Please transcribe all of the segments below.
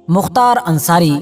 مختار انصاری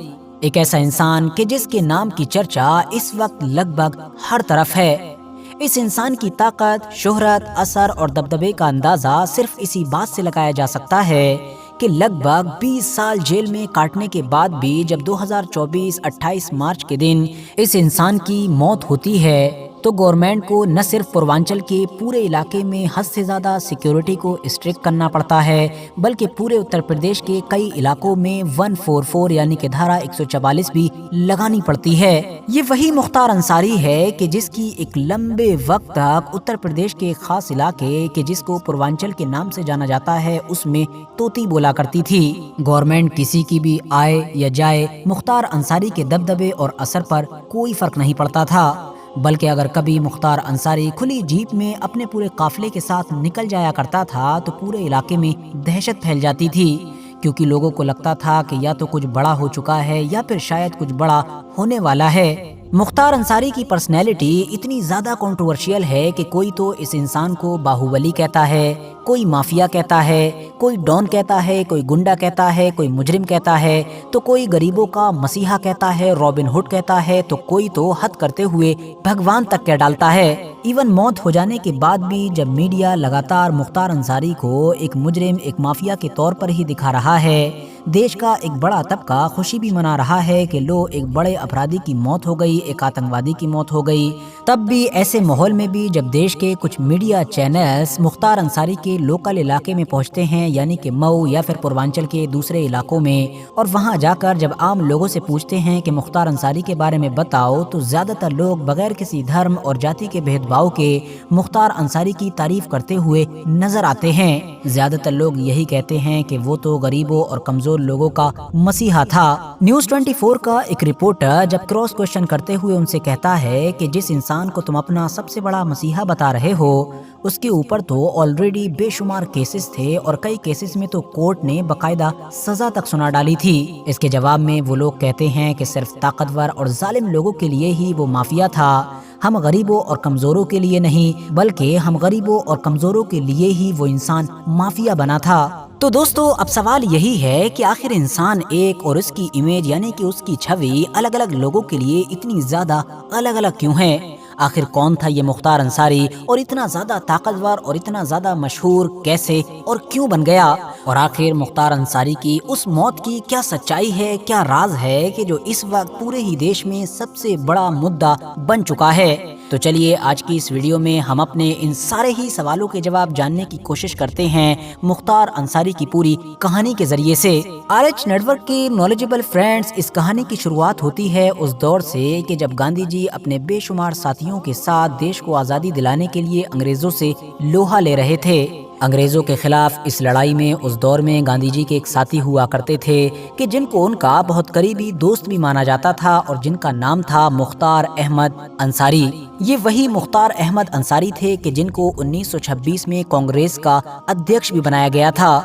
ایک ایسا انسان کہ جس کے نام کی چرچا اس وقت لگ بھگ ہر طرف ہے۔ اس انسان کی طاقت، شہرت، اثر اور دبدبے کا اندازہ صرف اسی بات سے لگایا جا سکتا ہے کہ لگ بھگ 20 سال جیل میں کاٹنے کے بعد بھی جب 2024 28 مارچ کے دن اس انسان کی موت ہوتی ہے تو گورنمنٹ کو نہ صرف پوروانچل کے پورے علاقے میں حد سے زیادہ سیکیورٹی کو اسٹرکٹ کرنا پڑتا ہے، بلکہ پورے اتر پردیش کے کئی علاقوں میں 144 یعنی کہ دھارا 144 بھی لگانی پڑتی ہے۔ یہ وہی مختار انصاری ہے کہ جس کی ایک لمبے وقت تک اتر پردیش کے ایک خاص علاقے کہ جس کو پوروانچل کے نام سے جانا جاتا ہے اس میں طوطی بولا کرتی تھی۔ گورنمنٹ کسی کی بھی آئے یا جائے، مختار انصاری کے دبدبے اور اثر پر کوئی فرق نہیں پڑتا تھا، بلکہ اگر کبھی مختار انصاری کھلی جیپ میں اپنے پورے قافلے کے ساتھ نکل جایا کرتا تھا تو پورے علاقے میں دہشت پھیل جاتی تھی، کیونکہ لوگوں کو لگتا تھا کہ یا تو کچھ بڑا ہو چکا ہے یا پھر شاید کچھ بڑا ہونے والا ہے۔ مختار انصاری کی پرسنالٹی اتنی زیادہ کنٹروورشیل ہے کہ کوئی تو اس انسان کو باہوبلی کہتا ہے، کوئی مافیا کہتا ہے، کوئی ڈان کہتا ہے، کوئی گنڈا کہتا ہے، کوئی مجرم کہتا ہے، تو کوئی غریبوں کا مسیحا کہتا ہے، رابن ہوڈ کہتا ہے، تو کوئی تو حد کرتے ہوئے بھگوان تک کہہ ڈالتا ہے۔ ایون موت ہو جانے کے بعد بھی جب میڈیا لگاتار مختار انصاری کو ایک مجرم، ایک مافیا کے طور پر ہی دکھا رہا ہے، دیش کا ایک بڑا طبقہ خوشی بھی منا رہا ہے کہ لو ایک بڑے اپرادھی کی موت ہو گئی، ایک آتنکوادی کی موت ہو گئی، تب بھی ایسے ماحول میں بھی جب دیش کے کچھ میڈیا چینلز مختار انصاری کے لوکل علاقے میں پہنچتے ہیں، یعنی کہ مئو یا پھر پوروانچل کے دوسرے علاقوں میں، اور وہاں جا کر جب عام لوگوں سے پوچھتے ہیں کہ مختار انصاری کے بارے میں بتاؤ، تو زیادہ تر لوگ بغیر کسی دھرم اور جاتی کے بھید بھاؤ کے مختار انصاری کی تعریف کرتے ہوئے نظر آتے ہیں۔ زیادہ تر لوگ یہی کہتے ہیں کہ وہ تو غریبوں اور کمزور لوگوں کا مسیحا تھا۔ نیوز 24 کا ایک رپورٹر جب کراس کوشچن کرتے ہوئے ان سے کہتا ہے کہ جس انسان کو تم اپنا سب سے بڑا مسیحا بتا رہے ہو، اس کے اوپر تو آلریڈی بے شمار کیسز تھے اور کئی کیسز میں تو کورٹ نے باقاعدہ سزا تک سنا ڈالی تھی۔ اس کے جواب میں وہ لوگ کہتے ہیں کہ صرف طاقتور اور ظالم لوگوں کے لیے ہی وہ مافیا تھا، ہم غریبوں اور کمزوروں کے لیے نہیں، بلکہ ہم غریبوں اور کمزوروں کے لیے ہی وہ انسان مافیا بنا تھا۔ تو دوستو، اب سوال یہی ہے کہ آخر انسان ایک اور اس کی امیج یعنی کہ اس کی چھوی الگ الگ لوگوں کے لیے اتنی زیادہ الگ الگ کیوں ہے؟ آخر کون تھا یہ مختار انصاری اور اتنا زیادہ طاقتور اور اتنا زیادہ مشہور کیسے اور کیوں بن گیا؟ اور آخر مختار انصاری کی اس موت کی کیا سچائی ہے، کیا راز ہے کہ جو اس وقت پورے ہی دیش میں سب سے بڑا مدعا بن چکا ہے؟ تو چلیے آج کی اس ویڈیو میں ہم اپنے ان سارے ہی سوالوں کے جواب جاننے کی کوشش کرتے ہیں مختار انصاری کی پوری کہانی کے ذریعے سے۔ RH نیٹورک کے نالجبل فرینڈز، اس کہانی کی شروعات ہوتی ہے اس دور سے کہ جب گاندھی جی اپنے بے شمار ساتھیوں کے ساتھ دیش کو آزادی دلانے کے لیے انگریزوں سے لوہا لے رہے تھے۔ انگریزوں کے خلاف اس لڑائی میں اس دور میں گاندھی جی کے ایک ساتھی ہوا کرتے تھے کہ جن کو ان کا بہت قریبی دوست بھی مانا جاتا تھا اور جن کا نام تھا مختار احمد انصاری۔ یہ وہی مختار احمد انصاری تھے کہ جن کو 1926 میں کانگریس کا ادھیکش بھی بنایا گیا تھا۔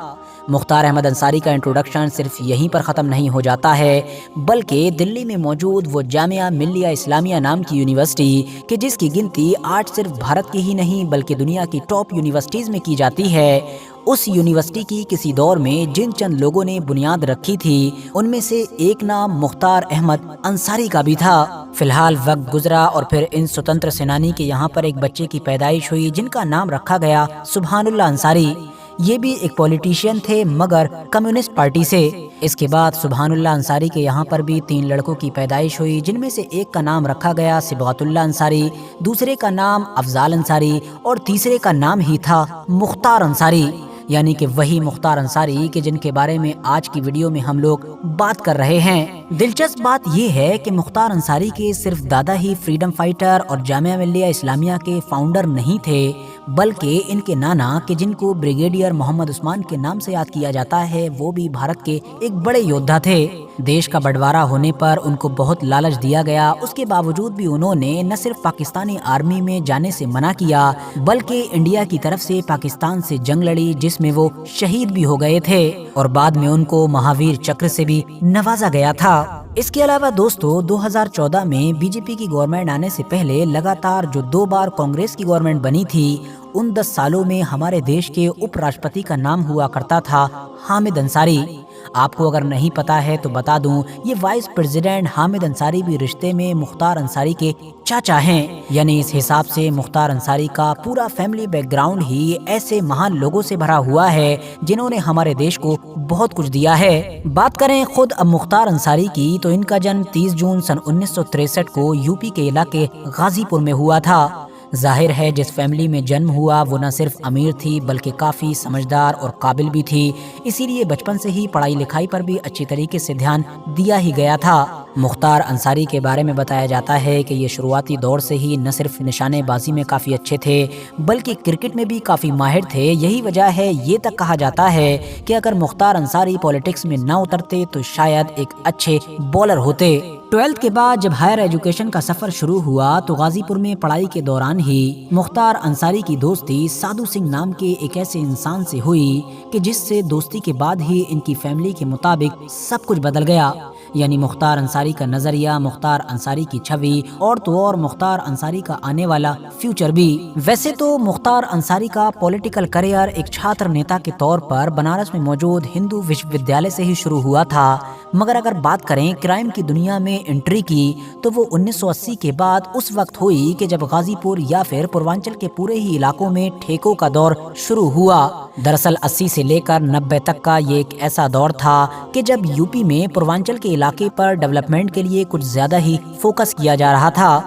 مختار احمد انصاری کا انٹروڈکشن صرف یہیں پر ختم نہیں ہو جاتا ہے، بلکہ دلی میں موجود وہ جامعہ ملیہ اسلامیہ نام کی یونیورسٹی کہ جس کی گنتی آج صرف بھارت کی ہی نہیں بلکہ دنیا کی ٹاپ یونیورسٹیز میں کی جاتی ہے، اس یونیورسٹی کی کسی دور میں جن چند لوگوں نے بنیاد رکھی تھی ان میں سے ایک نام مختار احمد انصاری کا بھی تھا۔ فی الحال وقت گزرا اور پھر ان سوتنتر سینانی کے یہاں پر ایک بچے کی پیدائش ہوئی جن کا نام رکھا گیا سبحان اللہ انصاری۔ یہ بھی ایک پولیٹیشین تھے مگر کمیونسٹ پارٹی سے۔ اس کے بعد سبحان اللہ انصاری کے یہاں پر بھی 3 لڑکوں کی پیدائش ہوئی جن میں سے ایک کا نام رکھا گیا صبغت اللہ انصاری، دوسرے کا نام افضال انصاری اور تیسرے کا نام ہی تھا مختار انصاری، یعنی کہ وہی مختار انصاری کہ جن کے بارے میں آج کی ویڈیو میں ہم لوگ بات کر رہے ہیں۔ دلچسپ بات یہ ہے کہ مختار انصاری کے صرف دادا ہی فریڈم فائٹر اور جامعہ ملیہ اسلامیہ کے فاؤنڈر نہیں تھے، بلکہ ان کے نانا کہ جن کو بریگیڈیئر محمد عثمان کے نام سے یاد کیا جاتا ہے وہ بھی بھارت کے ایک بڑے یودھا تھے۔ دیش کا بٹوارا ہونے پر ان کو بہت لالچ دیا گیا، اس کے باوجود بھی انہوں نے نہ صرف پاکستانی آرمی میں جانے سے منع کیا بلکہ انڈیا کی طرف سے پاکستان سے جنگ لڑی جس میں وہ شہید بھی ہو گئے تھے اور بعد میں ان کو مہاویر چکر سے بھی نوازا گیا تھا۔ اس کے علاوہ دوستو 2014 میں بی جے پی کی گورنمنٹ آنے سے پہلے لگاتار جو 2 بار کانگریس کی گورنمنٹ بنی تھی ان 10 سالوں میں ہمارے دیش کے اپ راشٹرپتی کا نام ہوا کرتا تھا حامد انصاری۔ آپ کو اگر نہیں پتا ہے تو بتا دوں، یہ وائس پریزیڈنٹ حامد انصاری بھی رشتے میں مختار انصاری کے چاچا ہیں۔ یعنی اس حساب سے مختار انصاری کا پورا فیملی بیک گراؤنڈ ہی ایسے مہان لوگوں سے بھرا ہوا ہے جنہوں نے ہمارے دیش کو بہت کچھ دیا ہے۔ بات کریں خود اب مختار انصاری کی تو ان کا جنم 30 جون سن 1963 کو یو پی کے علاقے غازی پور میں ہوا تھا۔ ظاہر ہے جس فیملی میں جنم ہوا وہ نہ صرف امیر تھی بلکہ کافی سمجھدار اور قابل بھی تھی، اسی لیے بچپن سے ہی پڑھائی لکھائی پر بھی اچھی طریقے سے دھیان دیا ہی گیا تھا۔ مختار انصاری کے بارے میں بتایا جاتا ہے کہ یہ شروعاتی دور سے ہی نہ صرف نشانے بازی میں کافی اچھے تھے بلکہ کرکٹ میں بھی کافی ماہر تھے۔ یہی وجہ ہے یہ تک کہا جاتا ہے کہ اگر مختار انصاری پولیٹکس میں نہ اترتے تو شاید ایک اچھے بولر ہوتے۔ 12 کے بعد جب ہائر ایجوکیشن کا سفر شروع ہوا تو غازی پور میں پڑھائی کے دوران ہی مختار انصاری کی دوستی سادھو سنگھ نام کے ایک ایسے انسان سے ہوئی کہ جس سے دوستی کے بعد ہی ان کی فیملی کے مطابق سب کچھ بدل گیا۔ یعنی مختار انصاری کا نظریہ، مختار انصاری کی چھوی اور تو اور مختار انصاری کا آنے والا فیوچر بھی۔ ویسے تو مختار انصاری کا پولیٹیکل کریئر ایک چھاتر نیتا کے طور پر بنارس میں موجود ہندو وشو ودیالیہ سے ہی شروع ہوا تھا، مگر اگر بات کریں کرائم کی دنیا میں انٹری کی تو وہ 1980 کے بعد اس وقت ہوئی کہ جب غازی پور یا پھر پوروانچل کے پورے ہی علاقوں میں ٹھیکوں کا دور شروع ہوا۔ دراصل 80 سے لے کر 90 تک کا یہ ایک ایسا دور تھا کہ جب یو پی میں پوروانچل کے علاقے پر ڈیولپمنٹ کے لیے کچھ زیادہ ہی فوکس کیا جا رہا تھا۔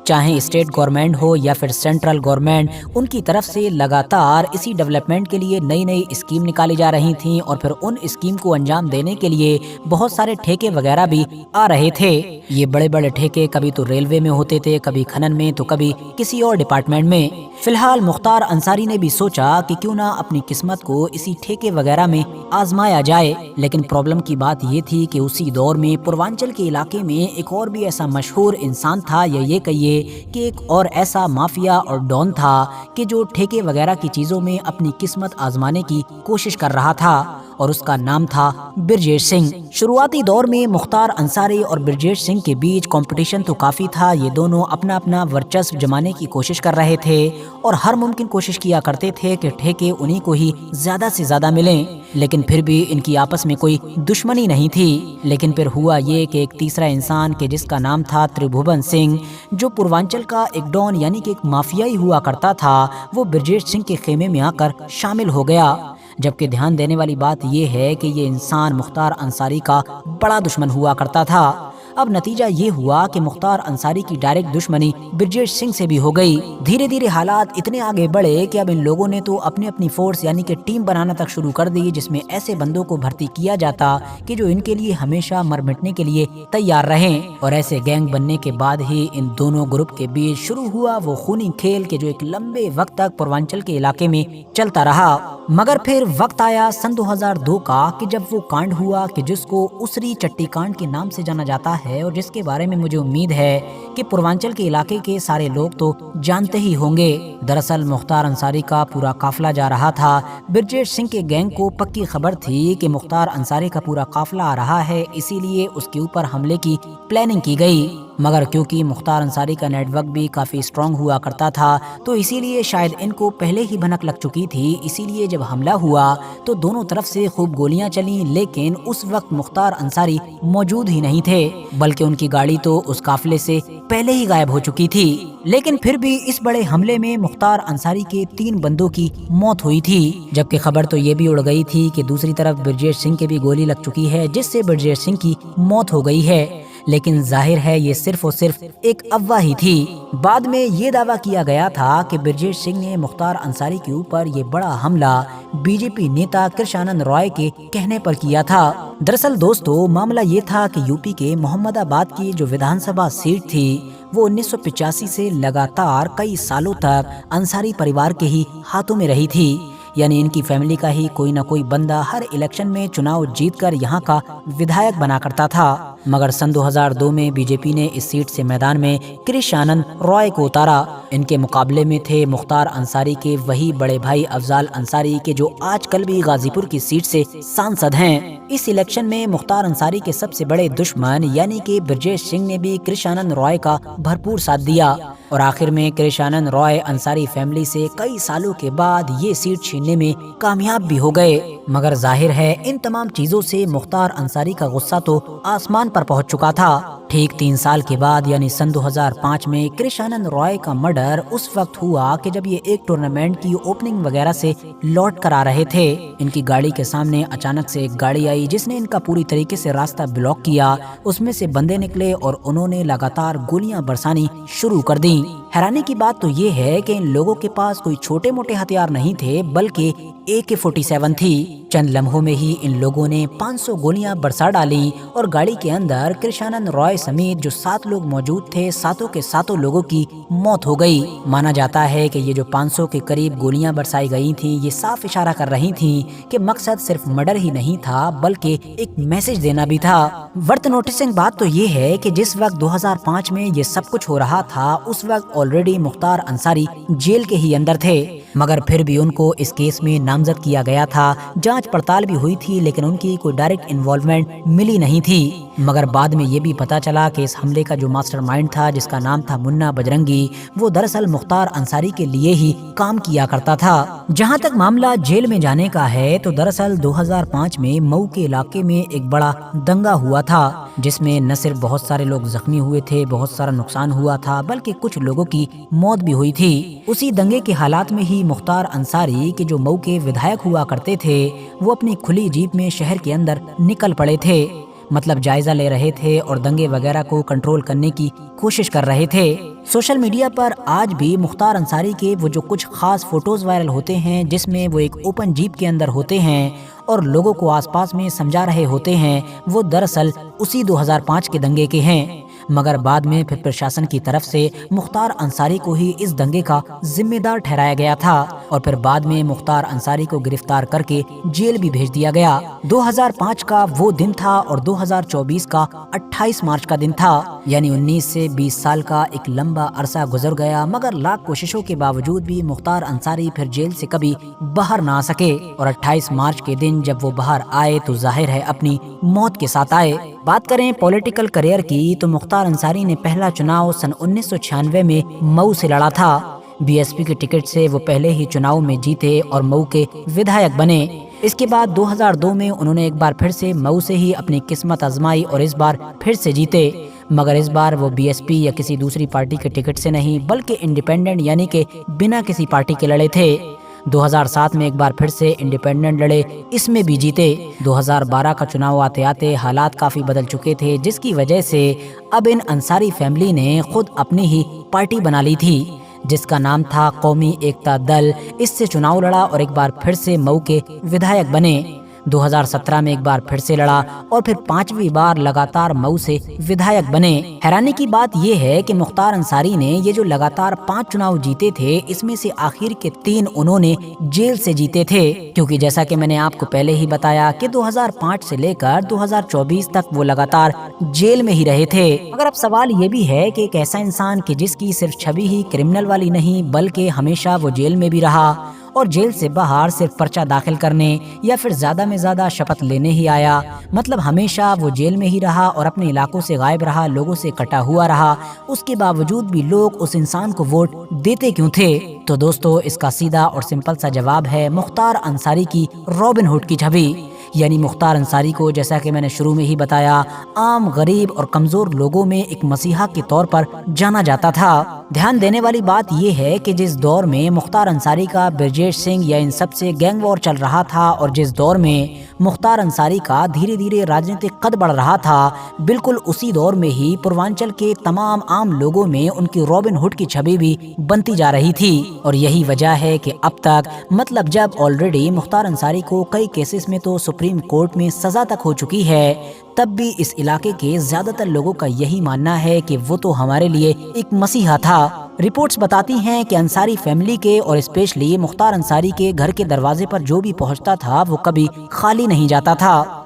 چاہے اسٹیٹ گورنمنٹ ہو یا پھر سینٹرل گورنمنٹ، ان کی طرف سے لگاتار اسی ڈیولپمنٹ کے لیے نئی نئی اسکیم نکالی جا رہی تھیں اور پھر ان اسکیم کو انجام دینے کے لیے بہت سارے ٹھیکے وغیرہ بھی آ رہے تھے۔ یہ بڑے بڑے ٹھیکے کبھی تو ریلوے میں ہوتے تھے، کبھی کھنن میں، تو کبھی کسی اور ڈپارٹمنٹ میں۔ فی الحال مختار انصاری نے بھی سوچا کہ کیوں نہ اپنی قسمت کو اسی ٹھیکے وغیرہ میں آزمایا جائے، لیکن پرابلم کی بات یہ تھی کہ اسی دور میں پوروانچل کے علاقے میں ایک اور بھی ایسا مشہور انسان تھا، یا یہ کہیے کہ ایک اور ایسا مافیا اور ڈون تھا کہ جو ٹھیکے وغیرہ کی چیزوں میں اپنی قسمت آزمانے کی کوشش کر رہا تھا، اور اس کا نام تھا برجیش سنگھ۔ شروعاتی دور میں مختار انصاری اور برجیش سنگھ کے بیچ کمپٹیشن تو کافی تھا، یہ دونوں اپنا اپنا ورچسو جمانے کی کوشش کر رہے تھے اور ہر ممکن کوشش کیا کرتے تھے کہ ٹھیکے انہی کو ہی زیادہ سے زیادہ ملیں، لیکن پھر بھی ان کی آپس میں کوئی دشمنی نہیں تھی۔ لیکن پھر ہوا یہ کہ ایک تیسرا انسان کہ جس کا نام تھا تربھوون سنگھ، جو پوروانچل کا ایک ڈون یعنی کہ ایک مافیائی ہوا کرتا تھا، وہ برجیش سنگھ کے خیمے میں آ کر شامل ہو گیا۔ جبکہ دھیان دینے والی بات یہ ہے کہ یہ انسان مختار انصاری کا بڑا دشمن ہوا کرتا تھا۔ اب نتیجہ یہ ہوا کہ مختار انصاری کی ڈائریکٹ دشمنی برجیش سنگھ سے بھی ہو گئی۔ دھیرے دھیرے حالات اتنے آگے بڑھے کہ اب ان لوگوں نے تو اپنی اپنی فورس یعنی کہ ٹیم بنانا تک شروع کر دی، جس میں ایسے بندوں کو بھرتی کیا جاتا کہ جو ان کے لیے ہمیشہ مر مٹنے کے لیے تیار رہیں، اور ایسے گینگ بننے کے بعد ہی ان دونوں گروپ کے بیچ شروع ہوا وہ خونی کھیل کہ جو ایک لمبے وقت تک پوروانچل کے علاقے میں چلتا رہا۔ مگر پھر وقت آیا سن 2002 کا کہ جب وہ کانڈ ہوا کہ جس کو اسری چٹی کانڈ کے نام سے جانا جاتا ہے، اور جس کے بارے میں مجھے امید ہے کہ پوروانچل کے علاقے کے سارے لوگ تو جانتے ہی ہوں گے۔ دراصل مختار انصاری کا پورا قافلہ جا رہا تھا، برجیش سنگھ کے گینگ کو پکی خبر تھی کہ مختار انصاری کا پورا قافلہ آ رہا ہے، اسی لیے اس کے اوپر حملے کی پلاننگ کی گئی۔ مگر کیونکہ مختار انصاری کا نیٹ ورک بھی کافی اسٹرانگ ہوا کرتا تھا تو اسی لیے شاید ان کو پہلے ہی بھنک لگ چکی تھی، اسی لیے جب حملہ ہوا تو دونوں طرف سے خوب گولیاں چلیں، لیکن اس وقت مختار انصاری موجود ہی نہیں تھے، بلکہ ان کی گاڑی تو اس قافلے سے پہلے ہی غائب ہو چکی تھی۔ لیکن پھر بھی اس بڑے حملے میں مختار انصاری کے 3 بندوں کی موت ہوئی تھی، جبکہ خبر تو یہ بھی اڑ گئی تھی کہ دوسری طرف برجیش سنگھ کے بھی گولی لگ چکی ہے، جس سے برجیش سنگھ کی موت ہو گئی ہے۔ لیکن ظاہر ہے یہ صرف اور صرف ایک افواہ ہی تھی۔ بعد میں یہ دعویٰ کیا گیا تھا کہ برجیش سنگھ نے مختار انصاری کے اوپر یہ بڑا حملہ بی جے پی نیتا کرشانند رائے کے کہنے پر کیا تھا۔ دراصل دوستو معاملہ یہ تھا کہ یو پی کے محمد آباد کی جو ودھان سبھا سیٹ تھی وہ 1985 سے لگاتار کئی سالوں تک انصاری پریوار کے ہی ہاتھوں میں رہی تھی، یعنی ان کی فیملی کا ہی کوئی نہ کوئی بندہ ہر الیکشن میں چناؤ جیت کر یہاں کا ودھایک بنا کرتا تھا۔ مگر سن 2002 میں بی جے پی نے اس سیٹ سے میدان میں کرشانند رائے کو اتارا۔ ان کے مقابلے میں تھے مختار انصاری کے وہی بڑے بھائی افضال انصاری کے جو آج کل بھی غازی پور کی سیٹ سے سانسد ہیں۔ اس الیکشن میں مختار انصاری کے سب سے بڑے دشمن یعنی کہ برجیش سنگھ نے بھی کرشانند رائے کا بھرپور ساتھ دیا۔ اور آخر میں کرشانند رائے انصاری فیملی سے کئی سالوں کے بعد یہ سیٹ چھیننے میں کامیاب بھی ہو گئے۔ مگر ظاہر ہے ان تمام چیزوں سے مختار انصاری کا غصہ تو آسمان پر پہنچ چکا تھا۔ ٹھیک 3 سال کے بعد یعنی سن 2005 میں کرشانند رائے کا مرڈر اس وقت ہوا کہ جب یہ ایک ٹورنامنٹ کی اوپننگ وغیرہ سے لوٹ کر آ رہے تھے۔ ان کی گاڑی کے سامنے اچانک سے ایک گاڑی آئی جس نے ان کا پوری طریقے سے راستہ بلاک کیا۔ اس میں سے بندے نکلے اور انہوں نے لگاتار گولیاں برسانی شروع کر دیں۔ حیرانی کی بات تو یہ ہے کہ ان لوگوں کے پاس کوئی چھوٹے موٹے ہتھیار نہیں تھے بلکہ AK-47 تھی۔ چند لمحوں میں ہی ان لوگوں نے 500 گولیاں برسا ڈالی اور گاڑی کے اندر کرشانند رائے سمیت جو 7 لوگ موجود تھے، ساتوں کے ساتوں لوگوں کی موت ہو گئی۔ مانا جاتا ہے کہ یہ جو 500 کے قریب گولیاں برسائی گئی تھیں یہ صاف اشارہ کر رہی تھیں کہ مقصد صرف مرڈر ہی نہیں تھا بلکہ ایک میسج دینا بھی تھا۔ ورتھ نوٹسنگ بات تو یہ ہے کہ جس وقت 2005 میں یہ سب کچھ ہو رہا تھا اس وقت آلریڈی مختار انصاری جیل کے ہی اندر تھے، مگر پھر بھی ان کو اس کیس میں نامزد کیا گیا تھا۔ جانچ پڑتال بھی ہوئی تھی لیکن ان کی کوئی ڈائریکٹ انوالومنٹ ملی نہیں تھی۔ مگر بعد میں یہ بھی پتا چلا کہ اس حملے کا جو ماسٹر مائنڈ تھا جس کا نام تھا منا بجرنگی، وہ دراصل مختار انصاری کے لیے ہی کام کیا کرتا تھا۔ جہاں تک معاملہ جیل میں جانے کا ہے تو دراصل 2005 میں مئو کے علاقے میں ایک بڑا دنگا ہوا تھا جس میں نہ صرف بہت سارے لوگ زخمی ہوئے تھے، بہت سارا نقصان ہوا تھا بلکہ کچھ لوگوں کی موت بھی ہوئی تھی۔ اسی دنگے کے حالات میں ہی مختار انصاری کے جو مئو کے ودھائک ہوا کرتے تھے وہ اپنی کھلی جیپ میں شہر کے اندر نکل پڑے تھے، مطلب جائزہ لے رہے تھے اور دنگے وغیرہ کو کنٹرول کرنے کی کوشش کر رہے تھے۔ سوشل میڈیا پر آج بھی مختار انصاری کے وہ جو کچھ خاص فوٹوز وائرل ہوتے ہیں جس میں وہ ایک اوپن جیپ کے اندر ہوتے ہیں اور لوگوں کو آس پاس میں سمجھا رہے ہوتے ہیں، وہ دراصل اسی 2005 کے دنگے کے ہیں۔ مگر بعد میں پھر پرشاسن کی طرف سے مختار انصاری کو ہی اس دنگے کا ذمہ دار ٹھہرایا گیا تھا اور پھر بعد میں مختار انصاری کو گرفتار کر کے جیل بھی بھیج دیا گیا۔ 2005 کا وہ دن تھا اور 2024 کا 28 مارچ کا دن تھا، یعنی 19 سے 20 سال کا ایک لمبا عرصہ گزر گیا، مگر لاکھ کوششوں کے باوجود بھی مختار انصاری پھر جیل سے کبھی باہر نہ آ سکے اور 28 مارچ کے دن جب وہ باہر آئے تو ظاہر ہے اپنی موت کے ساتھ آئے۔ بات کریں پولیٹیکل کریئر کی تو مختار انصاری نے پہلا چناؤ سن 1996 میں مئو سے لڑا تھا۔ BSP کے ٹکٹ سے وہ پہلے ہی چناؤ میں جیتے اور مئو کے ودھائک بنے۔ اس کے بعد 2002 میں انہوں نے ایک بار پھر سے مئو سے ہی اپنی قسمت آزمائی اور اس بار پھر سے جیتے، مگر اس بار وہ BSP یا کسی دوسری پارٹی کے ٹکٹ سے نہیں بلکہ انڈیپینڈنٹ یعنی کہ بنا کسی پارٹی کے لڑے تھے۔ 2007 میں ایک بار پھر سے انڈیپینڈنٹ لڑے، اس میں بھی جیتے۔ 2012 کا چناؤ آتے آتے حالات کافی بدل چکے تھے جس کی وجہ سے اب ان انصاری فیملی نے خود اپنی ہی پارٹی بنا لی تھی جس کا نام تھا قومی ایکتا دل۔ اس سے چناؤ لڑا اور ایک بار پھر سے مئو کے ودھائک بنے۔ 2017 میں ایک بار پھر سے لڑا اور پھر 5ویں بار لگاتار مئو سے ودھائک بنے۔ حیرانی کی بات یہ ہے کہ مختار انصاری نے یہ جو لگاتار 5 چناؤ جیتے تھے اس میں سے آخر کے 3 انہوں نے جیل سے جیتے تھے، کیونکہ جیسا کہ میں نے آپ کو پہلے ہی بتایا کہ 2005 سے لے کر 2024 تک وہ لگاتار جیل میں ہی رہے تھے۔ مگر اب سوال یہ بھی ہے کہ ایک ایسا انسان کہ جس کی صرف چھوی ہی کرمنل والی نہیں بلکہ ہمیشہ وہ جیل میں بھی رہا اور جیل سے باہر صرف پرچہ داخل کرنے یا پھر زیادہ میں زیادہ شپث لینے ہی آیا، مطلب ہمیشہ وہ جیل میں ہی رہا اور اپنے علاقوں سے غائب رہا، لوگوں سے کٹا ہوا رہا، اس کے باوجود بھی لوگ اس انسان کو ووٹ دیتے کیوں تھے؟ تو دوستو اس کا سیدھا اور سمپل سا جواب ہے مختار انصاری کی رابن ہوڈ کی چھوی، یعنی مختار انصاری کو جیسا کہ میں نے شروع میں ہی بتایا عام غریب اور کمزور لوگوں میں ایک مسیحا کے طور پر جانا جاتا تھا۔ دھیان دینے والی بات یہ ہے کہ جس دور میں مختار انصاری کا برجیش سنگھ یا ان سب سے گینگ وار چل رہا تھا اور جس دور میں مختار انصاری کا دھیرے دھیرے راجنیتک قد بڑھ رہا تھا، بالکل اسی دور میں ہی پوروانچل کے تمام عام لوگوں میں ان کی رابن ہوڈ کی چھوی بھی بنتی جا رہی تھی اور یہی وجہ ہے کہ اب تک مطلب جب آلریڈی مختار انصاری کو کئی کیسز میں تو سپریم کورٹ میں سزا تک ہو چکی ہے، تب بھی اس علاقے کے زیادہ تر لوگوں کا یہی ماننا ہے کہ وہ تو ہمارے لیے ایک مسیحا تھا۔ رپورٹس بتاتی ہیں کہ انصاری فیملی کے اور اسپیشلی مختار انصاری کے گھر کے دروازے پر جو بھی پہنچتا تھا وہ کبھی خالی نہیں جاتا تھا،